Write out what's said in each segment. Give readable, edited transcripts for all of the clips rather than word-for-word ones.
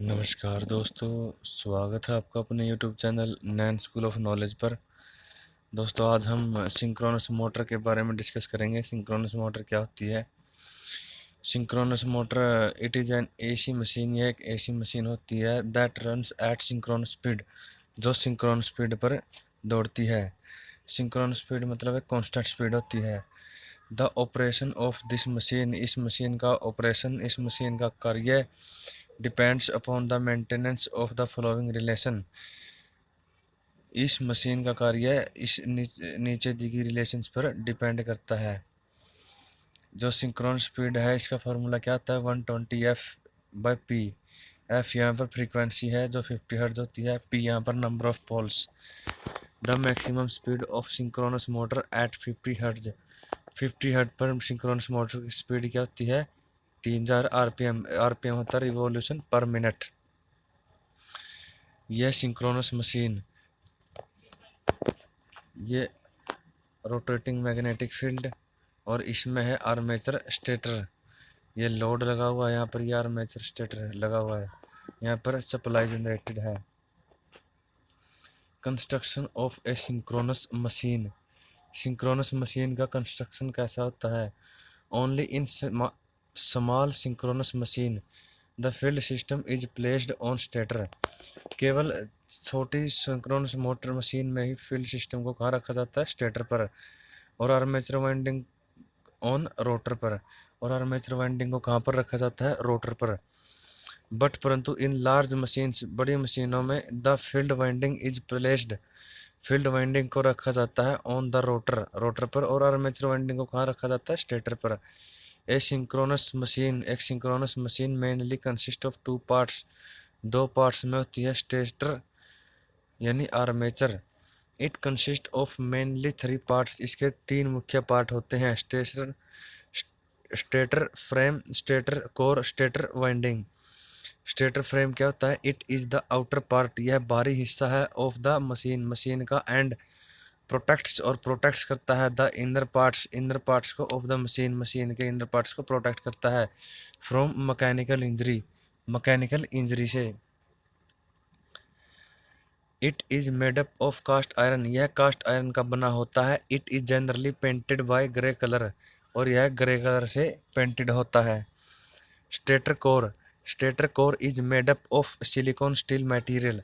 नमस्कार दोस्तों, स्वागत है आपका अपने YouTube चैनल नैन स्कूल ऑफ नॉलेज पर। दोस्तों, आज हम सिंक्रोनस मोटर के बारे में डिस्कस करेंगे। सिंक्रोनस मोटर क्या होती है? Synchronous motor it is an AC machine. यह एक एसी मशीन होती है that runs at synchronous speed, जो सिंक्रोनस स्पीड पर दौड़ती है। सिंक्रोनस स्पीड मतलब एक कांस्टेंट स्पीड होती है। The operation of this machine, इस मशीन का ऑपरेशन, इस मशीन का कार्य depends upon the maintenance of the following relation. इस मशीन का कार्य इस नीचे दी गई रिलेशंस पर डिपेंड करता है। जो सिंक्रोनस स्पीड है, इसका फार्मूला क्या आता है? 120f/p। एफ यहाँ पर फ्रीक्वेंसी है जो 50 हर्ट्ज होती है, पी यहाँ पर number of poles. The maximum speed of synchronous motor at 50 hertz. 50 hertz पर सिंक्रोनस मोटर की स्पीड क्या होती है? 3000 आरपीएम। आरपीएम होता है रिवॉल्यूशन पर मिनट। यह सिंक्रोनस मशीन, ये रोटेटिंग मैग्नेटिक फील्ड और इसमें है आर्मेचर स्टेटर। ये लोड लगा हुआ है यहाँ पर, ये आर्मेचर स्टेटर लगा हुआ है। यहाँ पर सप्लाई जनरेटेड है। Construction of a synchronous machine. Synchronous machine का कंस्ट्रक्शन कैसा होता है? Only in small synchronous machine the field system is placed on stator. केवल छोटी सिंक्रोनस मोटर मशीन में ही फील्ड सिस्टम को कहाँ रखा जाता है? स्टेटर पर। और आर्मेचर वाइंडिंग ऑन रोटर पर। और आर्मेचर वाइंडिंग को कहाँ पर रखा जाता है? रोटर पर। बट परंतु इन लार्ज मशीन्स, बड़ी मशीनों में the field winding is placed, field winding को रखा जाता है ऑन द रोटर, रोटर पर। और आर्मेचर वाइंडिंग को कहाँ रखा जाता है? स्टेटर पर। ए सिंक्रोनस मशीन, एक synchronous machine mainly consist of two parts, दो पार्ट्स में होती है। स्टेटर यानी armature. It consist of mainly three parts, इसके तीन मुख्य पार्ट होते हैं। Stator, stator frame, stator core, stator winding. Stator frame क्या होता है? It is the outer part, यह बाहरी हिस्सा है ऑफ द मशीन, मशीन का। एंड प्रोटेक्ट्स, और प्रोटेक्ट्स करता है the inner parts, inner parts को ऑफ द मशीन, मशीन के इनर पार्ट्स को प्रोटेक्ट करता है from mechanical injury, mechanical injury से। It is made up of cast iron, यह कास्ट आयरन का बना होता है। It is generally painted by grey colour, और यह ग्रे कलर से पेंटेड होता है। Stator core, stator core is made up of silicon steel material.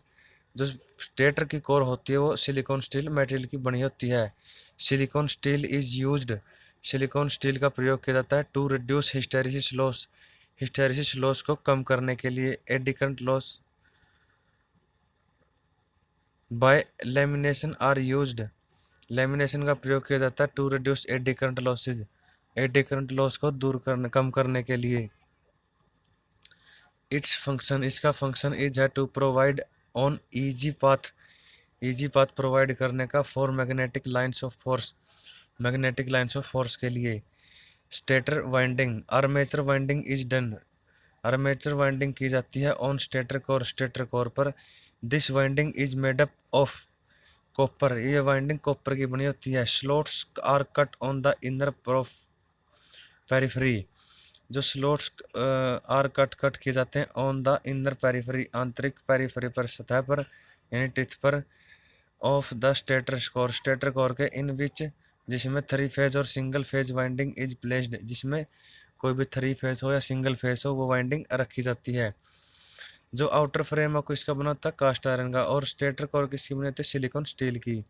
जो स्टेटर की कोर होती है वो सिलिकॉन स्टील मटेरियल की बनी होती है। Silicon steel is used, silicon steel का प्रयोग किया जाता है to reduce hysteresis loss, hysteresis loss को कम करने के लिए। Eddy current loss by lamination are used, lamination का प्रयोग किया जाता है to reduce eddy current losses, eddy current loss को दूर करने, कम करने के लिए। इट्स फंक्शन, इसका फंक्शन इज है to provide on easy path, easy path provide करने का for magnetic lines of force, magnetic lines of force के लिए। Stator winding, armature winding is done, armature winding की जाती है on stator core, stator core पर। This winding is made up of copper, ये winding copper की बनी होती है। Slots are cut on the inner of periphery, जो स्लॉट्स आर कट किए जाते हैं ऑन द इनर पेरिफेरी, आंतरिक पेरिफेरी पर, सतह पर यानी टिथ पर। Of the stator core, stator core के इन विच, जिसमें थ्री फेज और single phase winding is placed, जिसमें कोई भी थ्री फेज हो या सिंगल फेज हो वो वाइंडिंग रखी जाती है। जो आउटर फ्रेम है किसका बना होता है? कास्ट आयरन का। और स्टेटर कोर किसकी बनी होती है? सिलिकॉन स्टील की।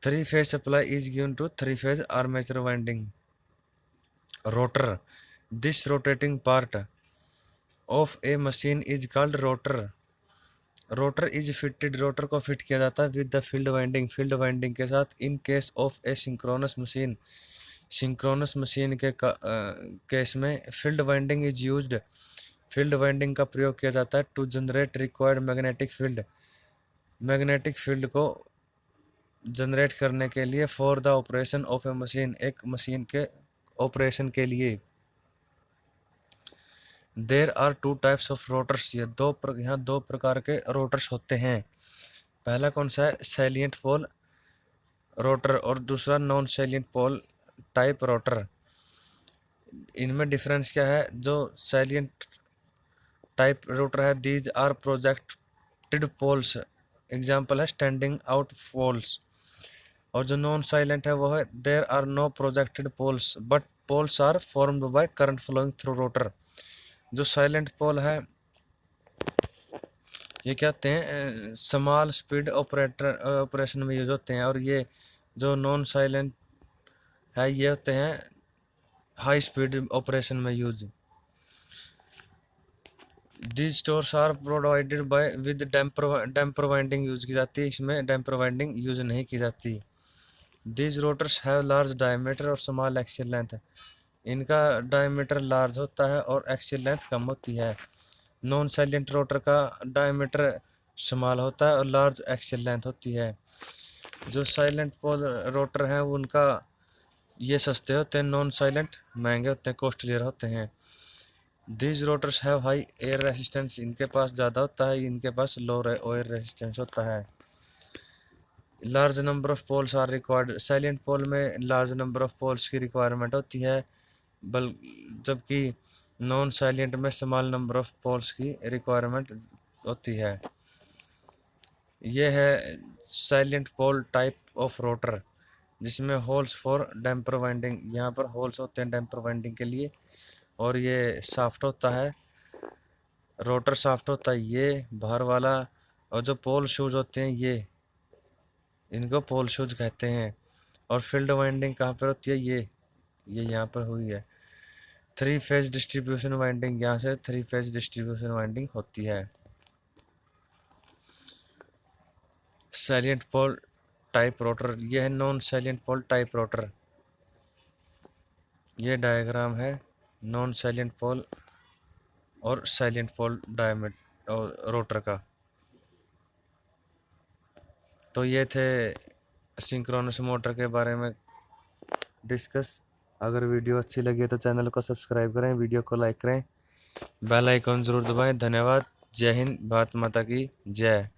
Three phase supply is given to three phase armature winding. Rotor, this rotating part of a machine is called rotor, rotor is fitted, rotor को फिट किया जाता है with the field winding, field winding के साथ। In case of a synchronous machine, synchronous machine के case में field winding is used, field winding का प्रयोग किया जाता है to generate required magnetic field, magnetic field को जनरेट करने के लिए। For the operation of a machine, एक मशीन के ऑपरेशन के लिए। There are two types of rotors, ये यहाँ दो प्रकार के रोटर्स होते हैं। पहला कौन सा है? सैलिएंट पोल रोटर, और दूसरा non salient pole type rotor. इनमें डिफरेंस क्या है? जो सैलिएंट टाइप रोटर है, these are projected poles, example है स्टैंडिंग आउट पोल्स। और जो नॉन साइलेंट है वो है, there are no projected poles but poles are formed by current flowing through rotor. जो साइलेंट पोल है ये क्या होते हैं, स्मॉल स्पीड ऑपरेशन में यूज होते हैं, और ये जो नॉन साइलेंट है ये होते हैं हाई स्पीड ऑपरेशन में use. These stores are provided by with damper winding use की जाती है, इसमें डैम्पर वाइंडिंग यूज नहीं की जाती। These rotors have large diameter और स्मॉल एक्सियल लेंथ, इनका डायमीटर लार्ज होता है और एक्सियल लेंथ कम होती है। नॉन साइलेंट रोटर का डायमीटर स्मॉल होता है और लार्ज एक्सियल लेंथ होती है। जो साइलेंट पोल रोटर हैं उनका ये सस्ते होते हैं, नॉन साइलेंट महंगे होते हैं, कॉस्टलियर होते हैं। These rotors have high air resistance, इनके पास ज़्यादा होता है, इनके पास लो एयर रेसिस्टेंस होता है। Large number of poles are required, salient pole में लार्ज नंबर ऑफ पोल्स की रिक्वायरमेंट होती है, जबकि नॉन साइलेंट में स्मॉल नंबर ऑफ पोल्स की रिक्वायरमेंट होती है। यह है salient pole type of rotor, जिसमें होल्स फॉर डैम्पर वाइंडिंग, यहाँ पर होल्स होते हैं डैम्पर वाइंडिंग के लिए, और ये साफ्ट होता है, रोटर साफ्ट होता है ये बाहर वाला। और जो पोल शूज होते हैं ये, इनको पोल शूज कहते हैं। और फील्ड वाइंडिंग कहाँ पर होती है, ये यहाँ पर हुई है। थ्री फेज डिस्ट्रीब्यूशन वाइंडिंग, यहाँ से थ्री फेज डिस्ट्रीब्यूशन वाइंडिंग होती है। साइलेंट पोल टाइप रोटर, ये है non silent pole type rotor. ये डायग्राम है नॉन साइलेंट पोल और साइलेंट पोल डायमीटर और रोटर का। तो ये थे सिंक्रोनस मोटर के बारे में डिस्कस। अगर वीडियो अच्छी लगी तो चैनल को सब्सक्राइब करें, वीडियो को लाइक करें, बेल आइकन जरूर दबाएं। धन्यवाद। जय हिंद, भारत माता की जय।